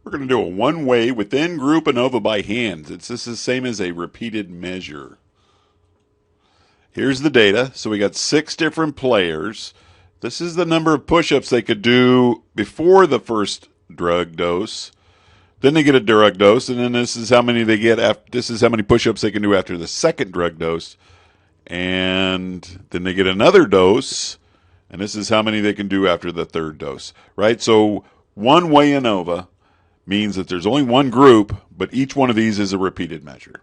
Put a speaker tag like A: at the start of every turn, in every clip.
A: We're going to do a one-way within group ANOVA by hand. This is the same as a repeated measure. Here's the data. So we got 6 different players. This is the number of push-ups they could do before the first drug dose. Then they get a drug dose, and then this is how many they get after. This is how many push-ups they can do after the second drug dose, and then they get another dose, and this is how many they can do after the third dose. Right? So one-way ANOVA means that there's only one group, but each one of these is a repeated measure.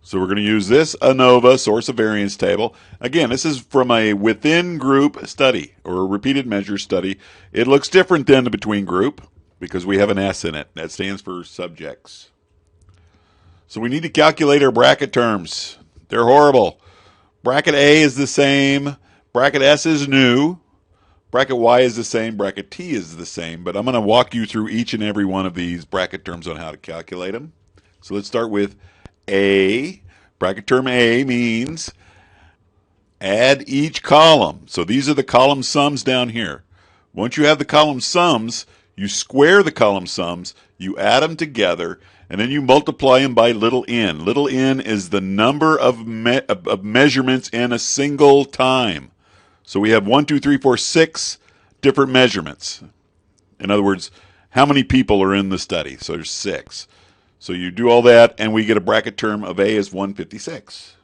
A: So we're going to use this ANOVA source of variance table. Again, this is from a within group study or a repeated measure study. It looks different than the between group because we have an S in it. That stands for subjects. So we need to calculate our bracket terms. They're horrible. Bracket A is the same. Bracket S is new. Bracket Y is the same, bracket T is the same, but I'm going to walk you through each and every one of these bracket terms on how to calculate them. So let's start with A. Bracket term A means add each column. So these are the column sums down here. Once you have the column sums, you square the column sums, you add them together, and then you multiply them by little n. Little n is the number of measurements in a single time. So we have 1, 2, 3, 4, 6 different measurements. In other words, how many people are in the study? So there's 6. So you do all that, and we get a bracket term of A is 156.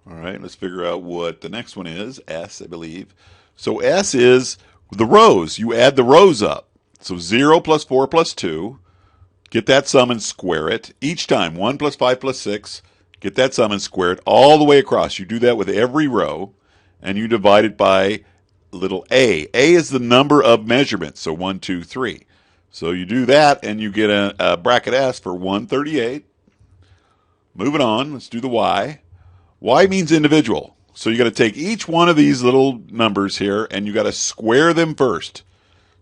A: All right, let's figure out what the next one is, S, I believe. So S is the rows. You add the rows up. So 0 plus 4 plus 2, get that sum and square it. Each time, 1 plus 5 plus 6, get that sum and square it all the way across. You do that with every row. And you divide it by little a. A is the number of measurements, so 1, 2, 3. So you do that, and you get a bracket S for 138. Moving on, let's do the Y. Y means individual. So you got to take each one of these little numbers here, and you got to square them first.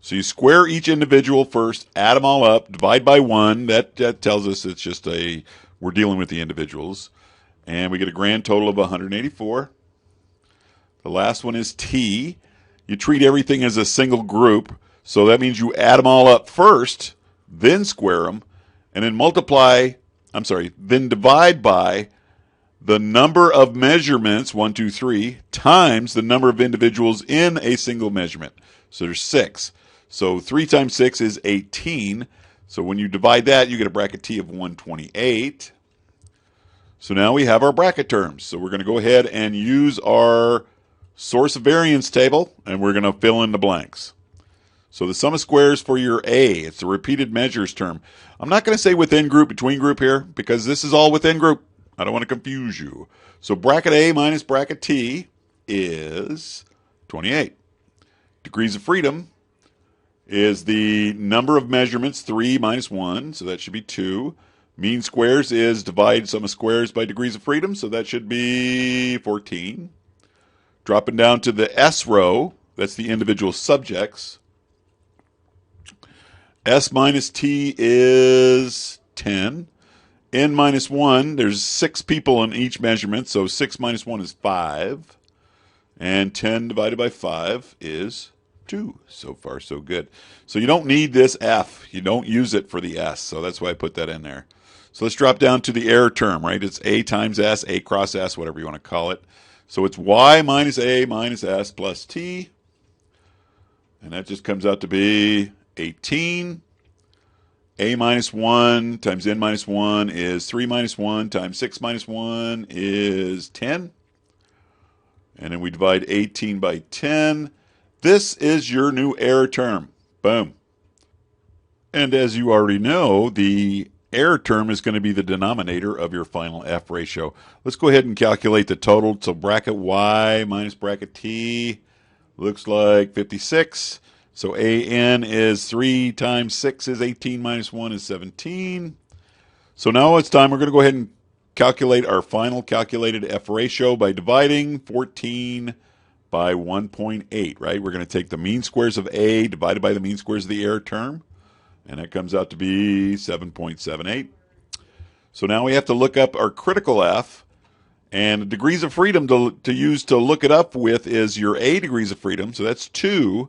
A: So you square each individual first, add them all up, divide by 1. That tells us it's just we're dealing with the individuals. And we get a grand total of 184. The last one is T. You treat everything as a single group, so that means you add them all up first, then square them, and then then divide by the number of measurements, 1, 2, 3, times the number of individuals in a single measurement. So there's 6. So 3 times 6 is 18. So when you divide that, you get a bracket T of 128. So now we have our bracket terms. So we're going to go ahead and use our source of variance table, and we're going to fill in the blanks. So the sum of squares for your A, it's the repeated measures term. I'm not going to say within group, between group here, because this is all within group. I don't want to confuse you. So bracket A minus bracket T is 28. Degrees of freedom is the number of measurements, 3 minus 1, so that should be 2. Mean squares is divide sum of squares by degrees of freedom, so that should be 14. Dropping down to the S row, that's the individual subjects. S minus T is 10. N minus 1, there's 6 people in each measurement, so 6 minus 1 is 5. And 10 divided by 5 is 2. So far, so good. So you don't need this F. You don't use it for the S, so that's why I put that in there. So let's drop down to the error term, right? It's A times S, A cross S, whatever you want to call it. So it's Y minus A minus S plus T. And that just comes out to be 18. A minus 1 times N minus 1 is 3 minus 1 times 6 minus 1 is 10. And then we divide 18 by 10. This is your new error term. Boom. And as you already know, the error term is going to be the denominator of your final F ratio. Let's go ahead and calculate the total. So bracket Y minus bracket T looks like 56. So AN is 3 times 6 is 18 minus 1 is 17. So now it's time. We're going to go ahead and calculate our final calculated F ratio by dividing 14 by 1.8, right? We're going to take the mean squares of A divided by the mean squares of the error term. And that comes out to be 7.78. So now we have to look up our critical F. And the degrees of freedom to use to look it up with is your A degrees of freedom. So that's 2.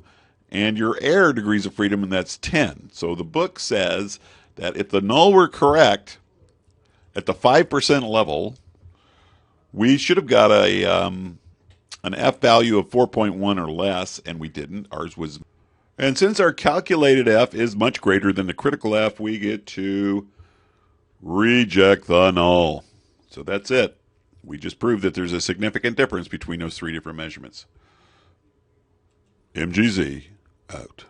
A: and your error degrees of freedom, and that's 10. So the book says that if the null were correct at the 5% level, we should have got an F value of 4.1 or less, and we didn't. Ours was. And since our calculated F is much greater than the critical F, we get to reject the null. So that's it. We just proved that there's a significant difference between those three different measurements. MGZ out.